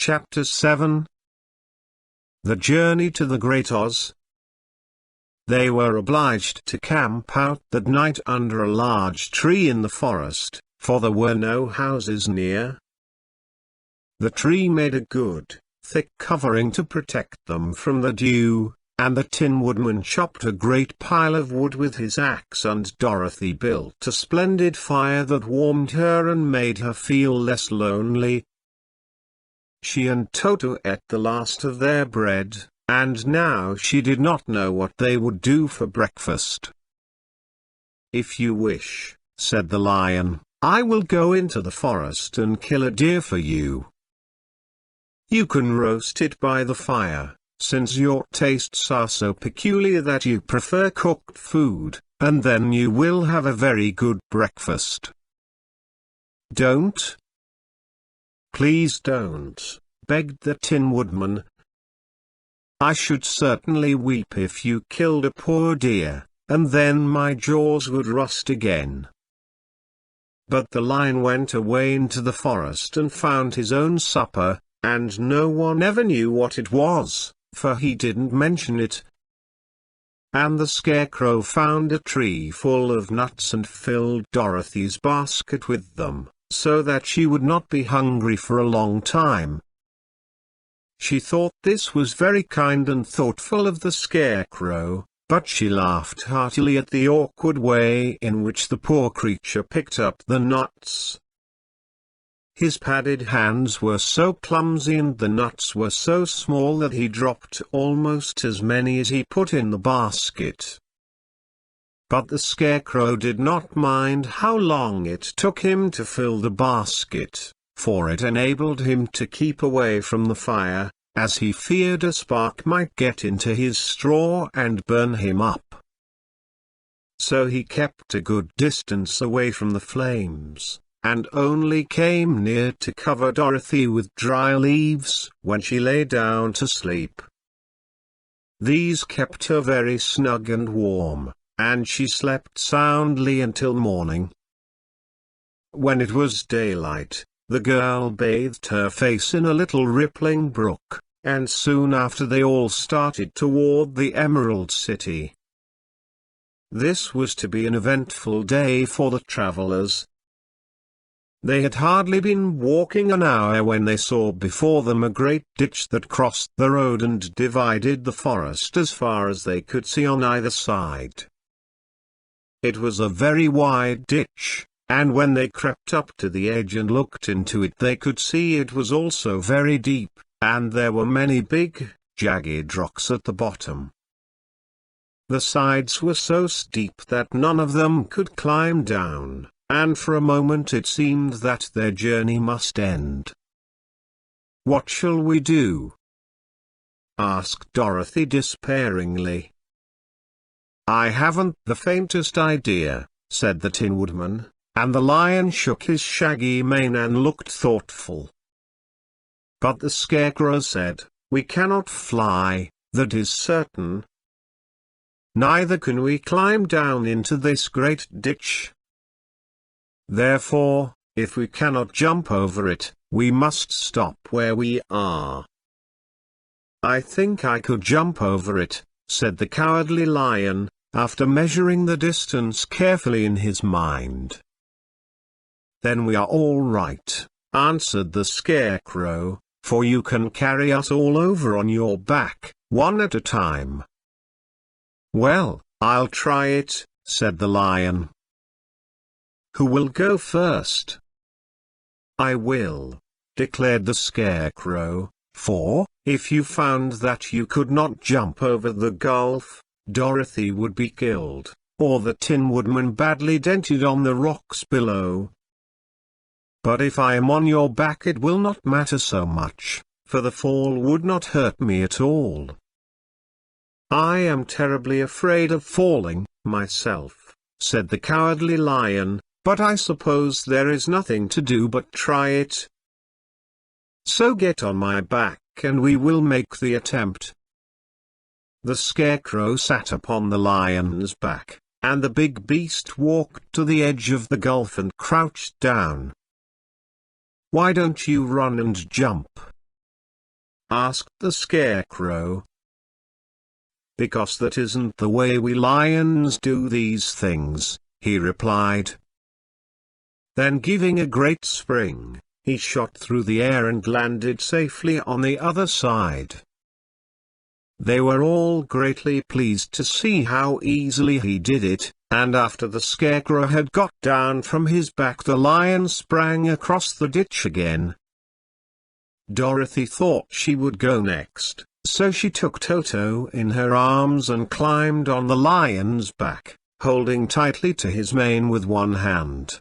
Chapter 7. The Journey to the Great Oz. They were obliged to camp out that night under a large tree in the forest, for there were no houses near. The tree made a good, thick covering to protect them from the dew, and the Tin Woodman chopped a great pile of wood with his axe, and Dorothy built a splendid fire that warmed her and made her feel less lonely. She and Toto ate the last of their bread, and now she did not know what they would do for breakfast. "If you wish," said the lion, "I will go into the forest and kill a deer for you. You can roast it by the fire, since your tastes are so peculiar that you prefer cooked food, and then you will have a very good breakfast." "Don't. Please don't," begged the Tin Woodman. "I should certainly weep if you killed a poor deer, and then my jaws would rust again." But the lion went away into the forest and found his own supper, and no one ever knew what it was, for he didn't mention it. And the Scarecrow found a tree full of nuts and filled Dorothy's basket with them, so that she would not be hungry for a long time. She thought this was very kind and thoughtful of the Scarecrow, but she laughed heartily at the awkward way in which the poor creature picked up the nuts. His padded hands were so clumsy and the nuts were so small that he dropped almost as many as he put in the basket. But the Scarecrow did not mind how long it took him to fill the basket, for it enabled him to keep away from the fire, as he feared a spark might get into his straw and burn him up. So he kept a good distance away from the flames, and only came near to cover Dorothy with dry leaves when she lay down to sleep. These kept her very snug and warm, and she slept soundly until morning. When it was daylight, the girl bathed her face in a little rippling brook, and soon after they all started toward the Emerald City. This was to be an eventful day for the travelers. They had hardly been walking an hour when they saw before them a great ditch that crossed the road and divided the forest as far as they could see on either side. It was a very wide ditch, and when they crept up to the edge and looked into it they could see it was also very deep, and there were many big, jagged rocks at the bottom. The sides were so steep that none of them could climb down, and for a moment it seemed that their journey must end. "What shall we do?" asked Dorothy despairingly. "I haven't the faintest idea," said the Tin Woodman, and the lion shook his shaggy mane and looked thoughtful. But the Scarecrow said, "We cannot fly, that is certain. Neither can we climb down into this great ditch. Therefore, if we cannot jump over it, we must stop where we are." "I think I could jump over it," said the Cowardly Lion, after measuring the distance carefully in his mind. "Then we are all right," answered the Scarecrow, "for you can carry us all over on your back, one at a time." "Well, I'll try it," said the lion. "Who will go first?" "I will," declared the Scarecrow, "for, if you found that you could not jump over the gulf, Dorothy would be killed, or the Tin Woodman badly dented on the rocks below. But if I am on your back it will not matter so much, for the fall would not hurt me at all." "I am terribly afraid of falling, myself," said the Cowardly Lion, "but I suppose there is nothing to do but try it. So get on my back and we will make the attempt." The Scarecrow sat upon the lion's back, and the big beast walked to the edge of the gulf and crouched down. "Why don't you run and jump?" asked the Scarecrow. "Because that isn't the way we lions do these things," he replied. Then giving a great spring, he shot through the air and landed safely on the other side. They were all greatly pleased to see how easily he did it, and after the Scarecrow had got down from his back, the lion sprang across the ditch again. Dorothy thought she would go next, so she took Toto in her arms and climbed on the lion's back, holding tightly to his mane with one hand.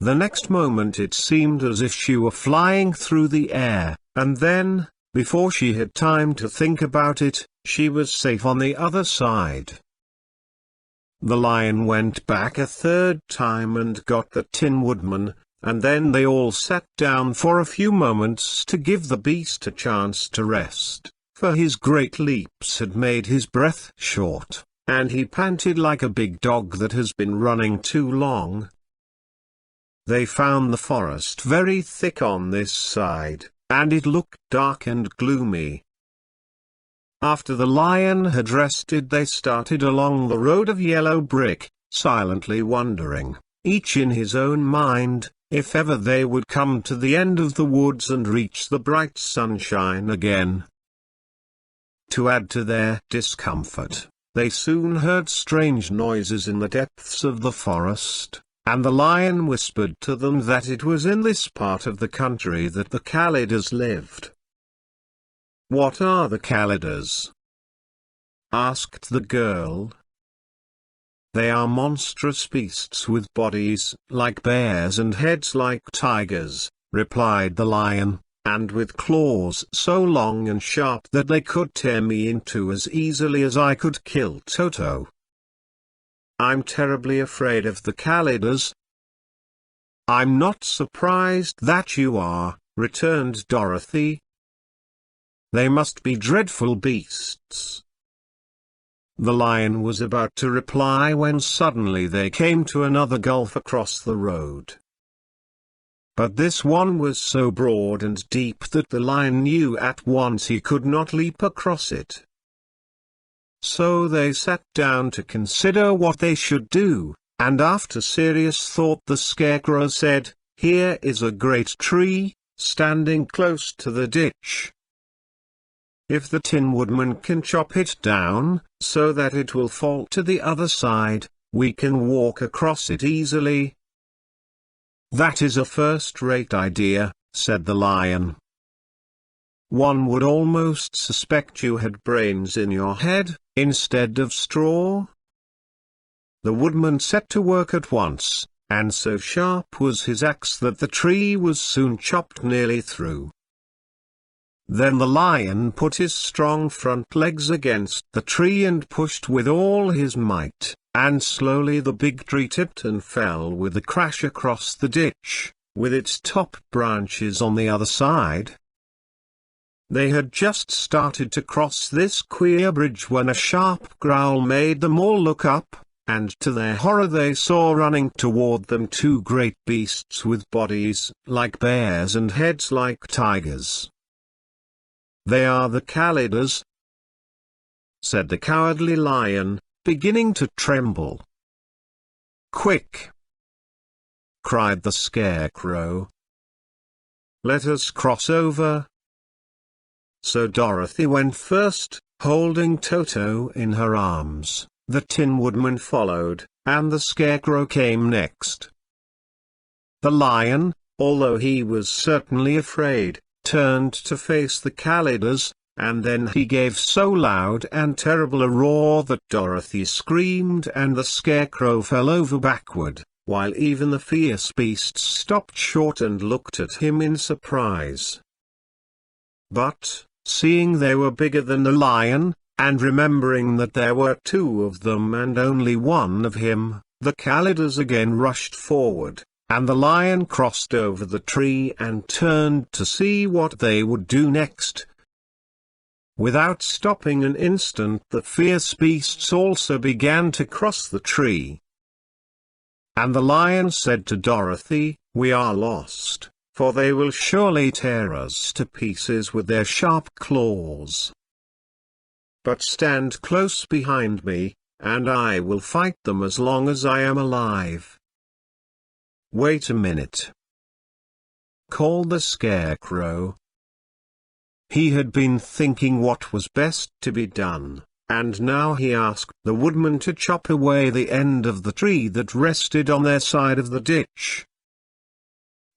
The next moment it seemed as if she were flying through the air, and then, before she had time to think about it, she was safe on the other side. The lion went back a third time and got the Tin Woodman, and then they all sat down for a few moments to give the beast a chance to rest, for his great leaps had made his breath short, and he panted like a big dog that has been running too long. They found the forest very thick on this side, and it looked dark and gloomy. After the lion had rested, they started along the road of yellow brick, silently wondering, each in his own mind, if ever they would come to the end of the woods and reach the bright sunshine again. To add to their discomfort, they soon heard strange noises in the depths of the forest, and the lion whispered to them that it was in this part of the country that the Kalidahs lived. "What are the Kalidahs?" asked the girl. "They are monstrous beasts with bodies like bears and heads like tigers," replied the lion, "and with claws so long and sharp that they could tear me in two as easily as I could kill Toto. I'm terribly afraid of the Kalidahs." "I'm not surprised that you are," returned Dorothy. "They must be dreadful beasts." The lion was about to reply when suddenly they came to another gulf across the road. But this one was so broad and deep that the lion knew at once he could not leap across it. So they sat down to consider what they should do, and after serious thought the Scarecrow said, "Here is a great tree, standing close to the ditch. If the Tin Woodman can chop it down, so that it will fall to the other side, we can walk across it easily." "That is a first-rate idea," said the lion. "One would almost suspect you had brains in your head, instead of straw." The woodman set to work at once, and so sharp was his axe that the tree was soon chopped nearly through. Then the lion put his strong front legs against the tree and pushed with all his might, and slowly the big tree tipped and fell with a crash across the ditch, with its top branches on the other side. They had just started to cross this queer bridge when a sharp growl made them all look up, and to their horror they saw running toward them two great beasts with bodies like bears and heads like tigers. "They are the Kalidahs," said the cowardly lion, beginning to tremble. "Quick!" cried the Scarecrow. "Let us cross over." So Dorothy went first, holding Toto in her arms, the Tin Woodman followed, and the Scarecrow came next. The lion, although he was certainly afraid, turned to face the Kalidahs, and then he gave so loud and terrible a roar that Dorothy screamed and the Scarecrow fell over backward, while even the fierce beasts stopped short and looked at him in surprise. But, seeing they were bigger than the lion, and remembering that there were two of them and only one of him, the Kalidahs again rushed forward, and the lion crossed over the tree and turned to see what they would do next. Without stopping an instant, the fierce beasts also began to cross the tree. And the lion said to Dorothy, "We are lost, for they will surely tear us to pieces with their sharp claws. But stand close behind me, and I will fight them as long as I am alive." "Wait a minute," called the Scarecrow. He had been thinking what was best to be done, and now he asked the woodman to chop away the end of the tree that rested on their side of the ditch.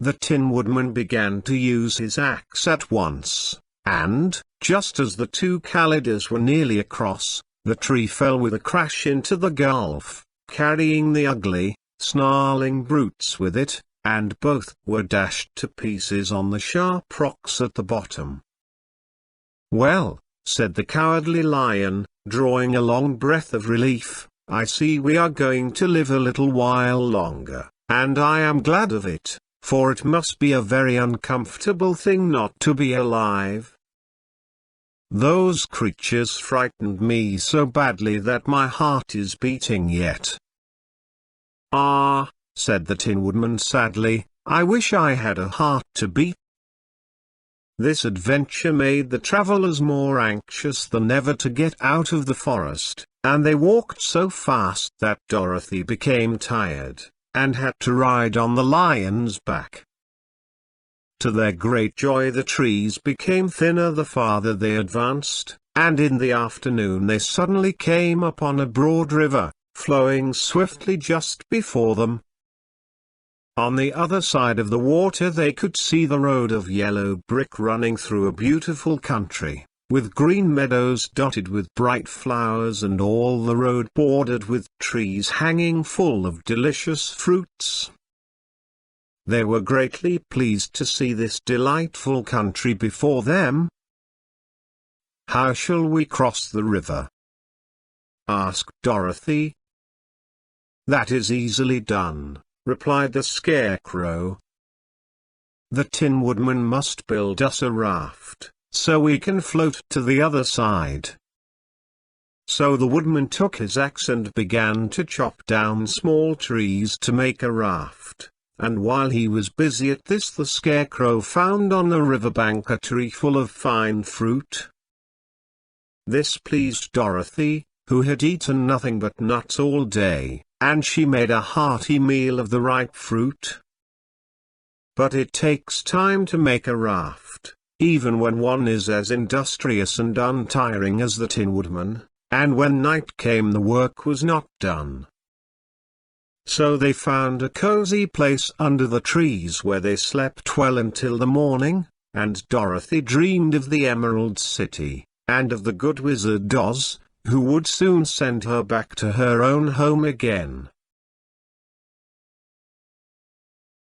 The Tin Woodman began to use his axe at once, and, just as the two Kalidas were nearly across, the tree fell with a crash into the gulf, carrying the ugly, snarling brutes with it, and both were dashed to pieces on the sharp rocks at the bottom. "Well," said the Cowardly Lion, drawing a long breath of relief, "I see we are going to live a little while longer, and I am glad of it, for it must be a very uncomfortable thing not to be alive. Those creatures frightened me so badly that my heart is beating yet." "Ah," said the Tin Woodman sadly, "I wish I had a heart to beat." This adventure made the travelers more anxious than ever to get out of the forest, and they walked so fast that Dorothy became tired, and had to ride on the lion's back. To their great joy the trees became thinner the farther they advanced, and in the afternoon they suddenly came upon a broad river, flowing swiftly just before them. On the other side of the water they could see the road of yellow brick running through a beautiful country, with green meadows dotted with bright flowers and all the road bordered with trees hanging full of delicious fruits. They were greatly pleased to see this delightful country before them. "How shall we cross the river?" asked Dorothy. "That is easily done," replied the Scarecrow. "The Tin Woodman must build us a raft, so we can float to the other side." So the woodman took his axe and began to chop down small trees to make a raft, and while he was busy at this the Scarecrow found on the riverbank a tree full of fine fruit. This pleased Dorothy, who had eaten nothing but nuts all day, and she made a hearty meal of the ripe fruit. But it takes time to make a raft, even when one is as industrious and untiring as the Tin Woodman, and when night came the work was not done. So they found a cozy place under the trees where they slept well until the morning, and Dorothy dreamed of the Emerald City, and of the good Wizard Oz, who would soon send her back to her own home again.